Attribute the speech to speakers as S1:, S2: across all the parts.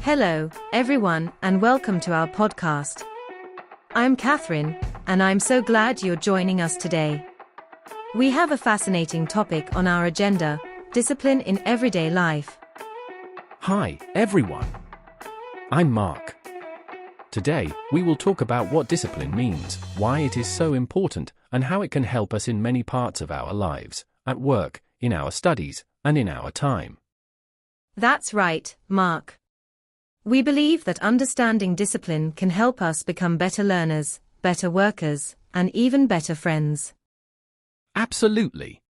S1: Hello, everyone, and welcome to our podcast. I'm Catherine, and I'm so glad you're joining us today. We have a fascinating topic on our agenda: discipline in everyday life.
S2: Hi, everyone. I'm Mark. Today, we will talk about what discipline means, why it is so important, and how it can help us in many parts of our lives, at work, in our studies, and in our time.
S1: That's right, Mark. We believe that understanding discipline can help us become better learners, better workers, and even better friends.
S2: Absolutely.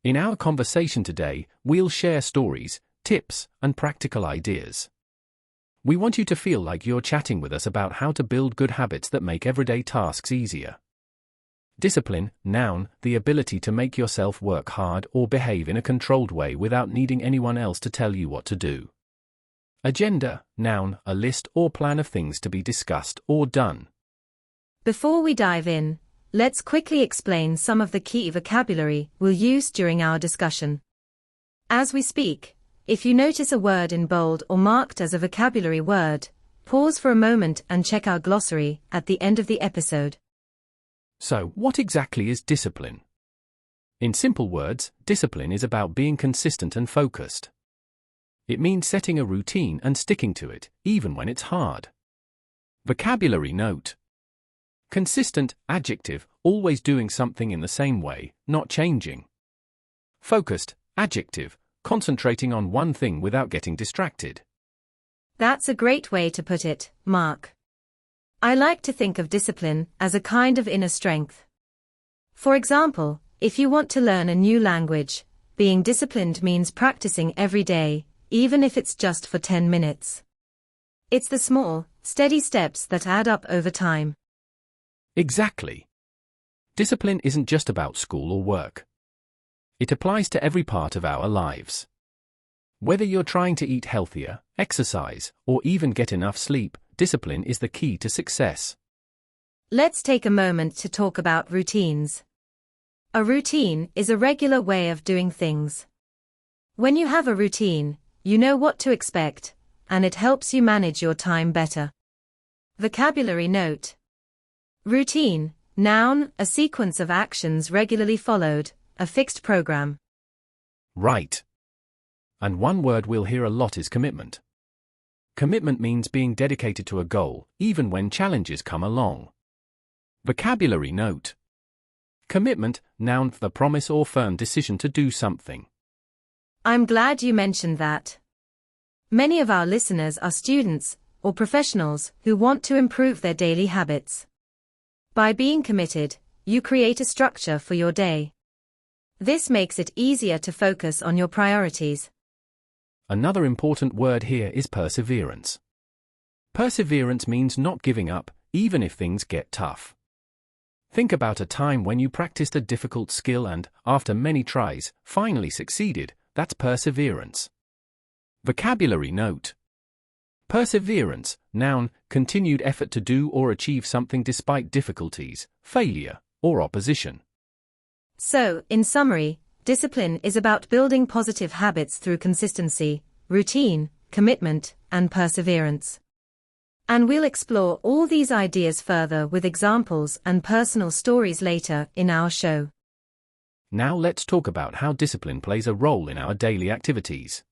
S2: In our conversation today, we'll share stories, tips, and practical ideas. We want you to feel like you're chatting with us about how to build good habits that make everyday tasks easier. Discipline, noun, the ability to make yourself work hard or behave in a controlled way without needing anyone else to tell you what to do. Agenda, noun, a list or plan of things to be discussed or done.
S1: Before we dive in, let's quickly explain some of the key vocabulary we'll use during our discussion. As we speak, if you notice a word in bold or marked as a vocabulary word, pause for a moment and check our glossary at the end of the episode.
S2: So, what exactly is discipline? In simple words, discipline is about being consistent and focused. It means setting a routine and sticking to it, even when it's hard. Vocabulary note: consistent, adjective, always doing something in the same way, not changing. Focused, adjective, concentrating on one thing without getting distracted.
S1: That's a great way to put it, Mark. I like to think of discipline as a kind of inner strength. For example, if you want to learn a new language, being disciplined means practicing every day, even if it's just for 10 minutes. It's the small, steady steps that add up over time.
S2: Exactly. Discipline isn't just about school or work. It applies to every part of our lives. Whether you're trying to eat healthier, exercise, or even get enough sleep, discipline is the key to success.
S1: Let's take a moment to talk about routines. A routine is a regular way of doing things. When you have a routine, you know what to expect, and it helps you manage your time better. Vocabulary note: routine, noun, a sequence of actions regularly followed, a fixed program.
S2: Right. And one word we'll hear a lot is commitment. Commitment means being dedicated to a goal, even when challenges come along. Vocabulary note: commitment, noun, the promise or firm decision to do something.
S1: I'm glad you mentioned that. Many of our listeners are students or professionals who want to improve their daily habits. By being committed, you create a structure for your day. This makes it easier to focus on your priorities.
S2: Another important word here is perseverance. Perseverance means not giving up, even if things get tough. Think about a time when you practiced a difficult skill and, after many tries, finally succeeded. That's perseverance. Vocabulary note: perseverance, noun, continued effort to do or achieve something despite difficulties, failure, or opposition.
S1: So, in summary, discipline is about building positive habits through consistency, routine, commitment, and perseverance. And we'll explore all these ideas further with examples and personal stories later in our show.
S2: Now let's talk about how discipline plays a role in our daily activities.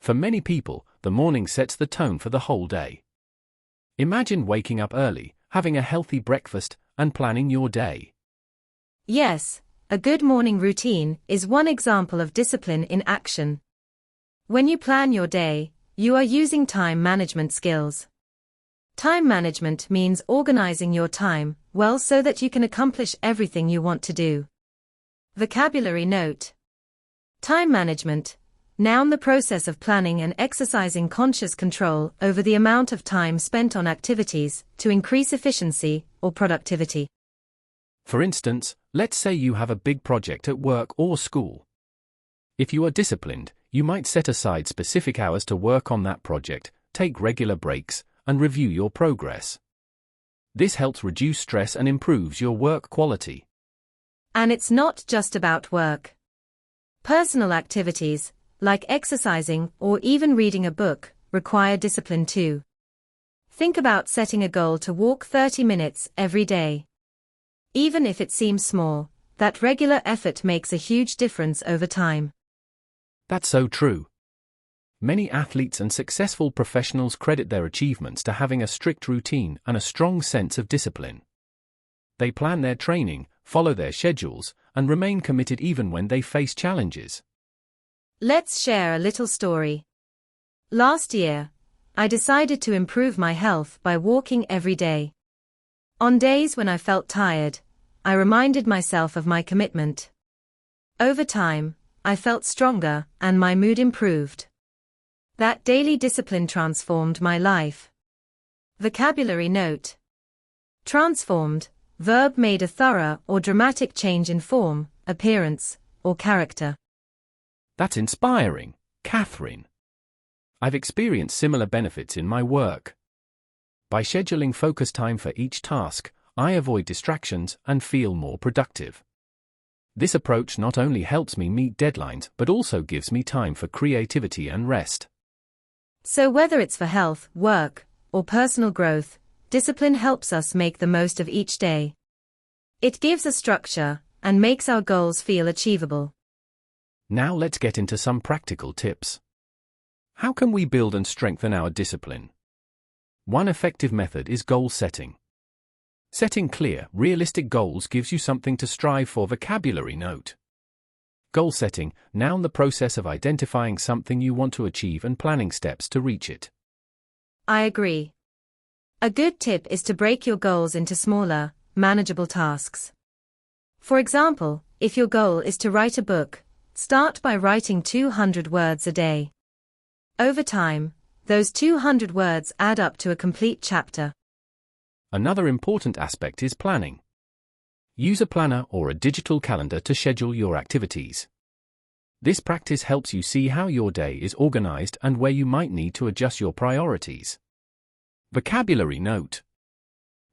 S2: For many people, the morning sets the tone for the whole day. Imagine waking up early, having a healthy breakfast, and planning your day.
S1: Yes, a good morning routine is one example of discipline in action. When you plan your day, you are using time management skills. Time management means organizing your time well so that you can accomplish everything you want to do. Vocabulary note: time management, noun, the process of planning and exercising conscious control over the amount of time spent on activities to increase efficiency or productivity.
S2: For instance, let's say you have a big project at work or school. If you are disciplined, you might set aside specific hours to work on that project, take regular breaks, and review your progress. This helps reduce stress and improves your work quality.
S1: And it's not just about work. Personal activities, like exercising or even reading a book, require discipline too. Think about setting a goal to walk 30 minutes every day. Even if it seems small, that regular effort makes a huge difference over time.
S2: That's so true. Many athletes and successful professionals credit their achievements to having a strict routine and a strong sense of discipline. They plan their training, follow their schedules, and remain committed even when they face challenges.
S1: Let's share a little story. Last year, I decided to improve my health by walking every day. On days when I felt tired, I reminded myself of my commitment. Over time, I felt stronger and my mood improved. That daily discipline transformed my life. Vocabulary note. Transformed, verb made a thorough or dramatic change in form, appearance, or character.
S2: That's inspiring, Catherine. I've experienced similar benefits in my work. By scheduling focus time for each task, I avoid distractions and feel more productive. This approach not only helps me meet deadlines but also gives me time for creativity and rest.
S1: So whether it's for health, work, or personal growth, discipline helps us make the most of each day. It gives a structure and makes our goals feel achievable.
S2: Now let's get into some practical tips. How can we build and strengthen our discipline? One effective method is goal setting. Setting clear, realistic goals gives you something to strive for. Vocabulary note. Goal setting, noun the process of identifying something you want to achieve and planning steps to reach it.
S1: I agree. A good tip is to break your goals into smaller, manageable tasks. For example, if your goal is to write a book, start by writing 200 words a day. Over time, those 200 words add up to a complete chapter.
S2: Another important aspect is planning. Use a planner or a digital calendar to schedule your activities. This practice helps you see how your day is organized and where you might need to adjust your priorities. Vocabulary note.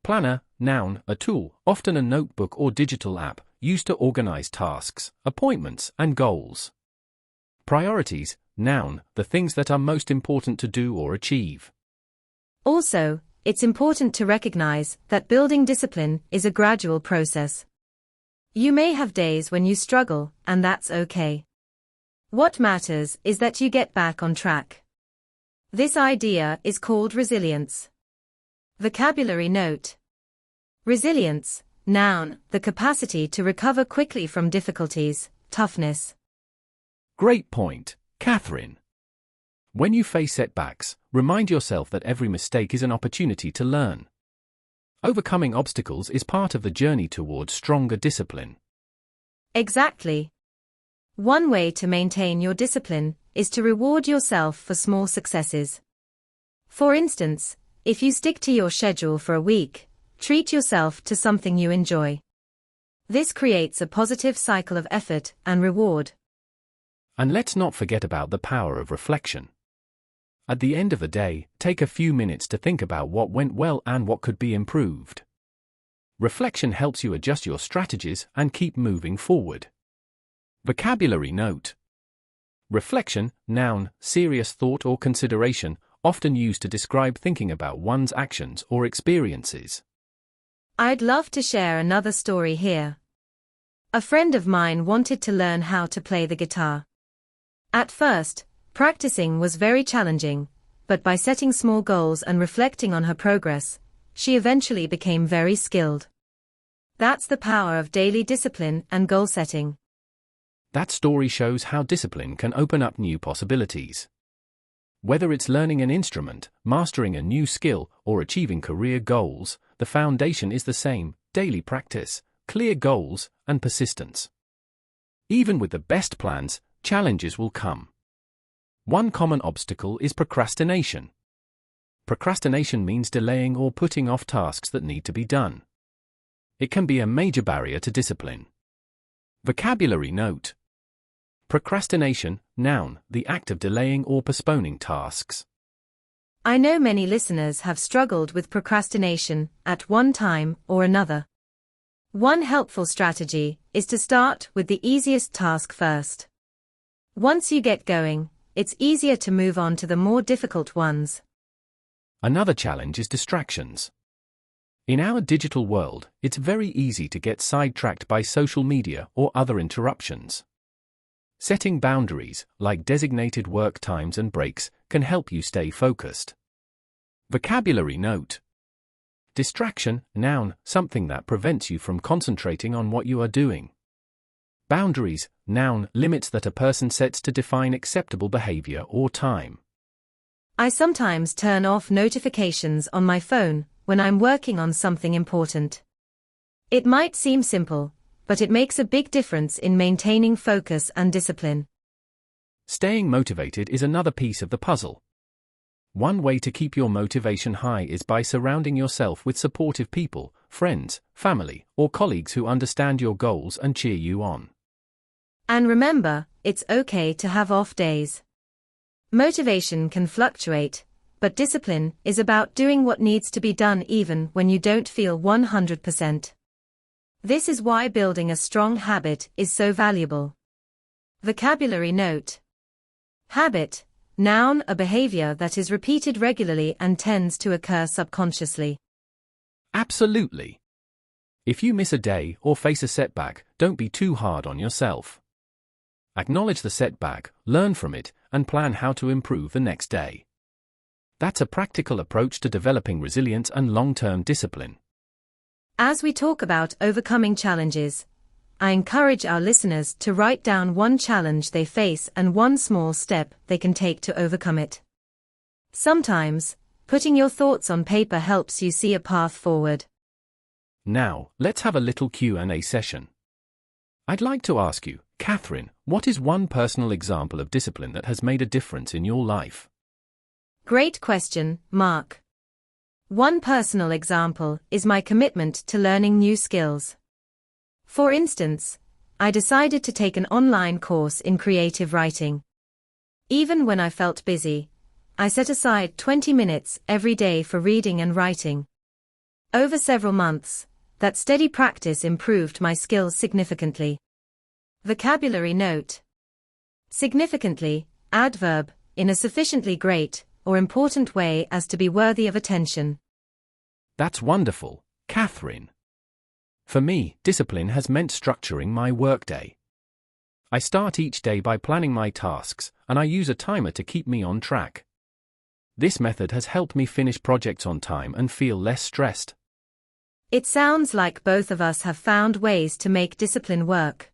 S2: Planner, noun, a tool, often a notebook or digital app, used to organize tasks, appointments, and goals. Priorities, noun, the things that are most important to do or achieve.
S1: Also, it's important to recognize that building discipline is a gradual process. You may have days when you struggle, and that's okay. What matters is that you get back on track. This idea is called resilience. Vocabulary note. Resilience, noun, the capacity to recover quickly from difficulties, toughness.
S2: Great point, Catherine. When you face setbacks, remind yourself that every mistake is an opportunity to learn. Overcoming obstacles is part of the journey towards stronger discipline.
S1: Exactly. One way to maintain your discipline is to reward yourself for small successes. For instance, if you stick to your schedule for a week, treat yourself to something you enjoy. This creates a positive cycle of effort and reward.
S2: And let's not forget about the power of reflection. At the end of the day, take a few minutes to think about what went well and what could be improved. Reflection helps you adjust your strategies and keep moving forward. Vocabulary note. Reflection, noun, serious thought or consideration, often used to describe thinking about one's actions or experiences.
S1: I'd love to share another story here. A friend of mine wanted to learn how to play the guitar. At first, practicing was very challenging, but by setting small goals and reflecting on her progress, she eventually became very skilled. That's the power of daily discipline and goal setting.
S2: That story shows how discipline can open up new possibilities. Whether it's learning an instrument, mastering a new skill, or achieving career goals, the foundation is the same: daily practice, clear goals, and persistence. Even with the best plans, challenges will come. One common obstacle is procrastination. Procrastination means delaying or putting off tasks that need to be done. It can be a major barrier to discipline. Vocabulary note. Procrastination, noun, the act of delaying or postponing tasks.
S1: I know many listeners have struggled with procrastination at one time or another. One helpful strategy is to start with the easiest task first. Once you get going, it's easier to move on to the more difficult ones.
S2: Another challenge is distractions. In our digital world, it's very easy to get sidetracked by social media or other interruptions. Setting boundaries, like designated work times and breaks, can help you stay focused. Vocabulary note. Distraction, noun, something that prevents you from concentrating on what you are doing. Boundaries, noun, limits that a person sets to define acceptable behavior or time.
S1: I sometimes turn off notifications on my phone when I'm working on something important. It might seem simple, but it makes a big difference in maintaining focus and discipline.
S2: Staying motivated is another piece of the puzzle. One way to keep your motivation high is by surrounding yourself with supportive people, friends, family, or colleagues who understand your goals and cheer you on.
S1: And remember, it's okay to have off days. Motivation can fluctuate, but discipline is about doing what needs to be done even when you don't feel 100%. This is why building a strong habit is so valuable. Vocabulary note. Habit, noun, a behavior that is repeated regularly and tends to occur subconsciously.
S2: Absolutely. If you miss a day or face a setback, don't be too hard on yourself. Acknowledge the setback, learn from it, and plan how to improve the next day. That's a practical approach to developing resilience and long-term discipline.
S1: As we talk about overcoming challenges, I encourage our listeners to write down one challenge they face and one small step they can take to overcome it. Sometimes, putting your thoughts on paper helps you see a path forward.
S2: Now, let's have a little Q&A session. I'd like to ask you, Catherine, what is one personal example of discipline that has made a difference in your life?
S1: Great question, Mark. One personal example is my commitment to learning new skills. For instance, I decided to take an online course in creative writing. Even when I felt busy, I set aside 20 minutes every day for reading and writing. Over several months, that steady practice improved my skills significantly. Vocabulary note. Significantly, adverb, in a sufficiently great or important way as to be worthy of attention.
S2: That's wonderful, Catherine. For me, discipline has meant structuring my workday. I start each day by planning my tasks, and I use a timer to keep me on track. This method has helped me finish projects on time and feel less stressed.
S1: It sounds like both of us have found ways to make discipline work.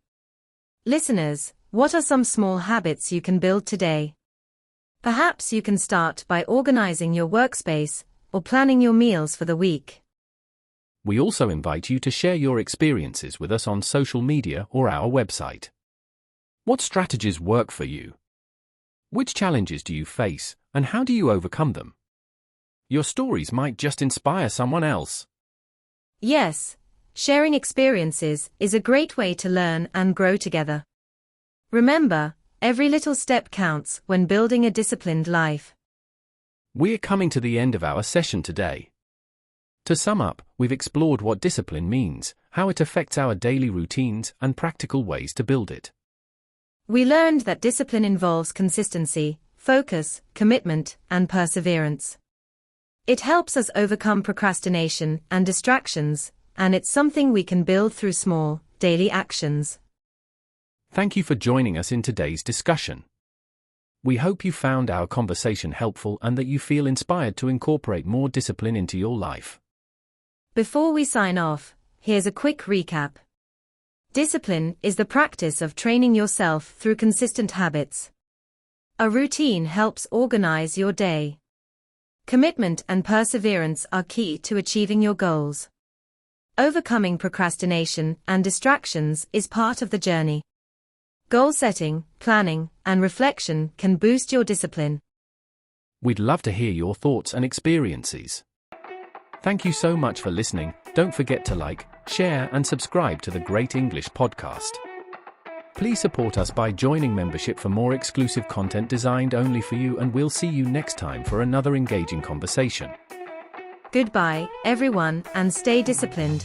S1: Listeners, what are some small habits you can build today? Perhaps you can start by organizing your workspace or planning your meals for the week.
S2: We also invite you to share your experiences with us on social media or our website. What strategies work for you? Which challenges do you face, and how do you overcome them? Your stories might just inspire someone else.
S1: Yes, sharing experiences is a great way to learn and grow together. Remember, every little step counts when building a disciplined life.
S2: We're coming to the end of our session today. To sum up, we've explored what discipline means, how it affects our daily routines, and practical ways to build it.
S1: We learned that discipline involves consistency, focus, commitment, and perseverance. It helps us overcome procrastination and distractions, and it's something we can build through small, daily actions.
S2: Thank you for joining us in today's discussion. We hope you found our conversation helpful and that you feel inspired to incorporate more discipline into your life.
S1: Before we sign off, here's a quick recap. Discipline is the practice of training yourself through consistent habits. A routine helps organize your day. Commitment and perseverance are key to achieving your goals. Overcoming procrastination and distractions is part of the journey. Goal setting, planning, and reflection can boost your discipline.
S2: We'd love to hear your thoughts and experiences. Thank you so much for listening. Don't forget to like, share, and subscribe to the Great English Podcast. Please support us by joining membership for more exclusive content designed only for you, and we'll see you next time for another engaging conversation.
S1: Goodbye, everyone, and stay disciplined.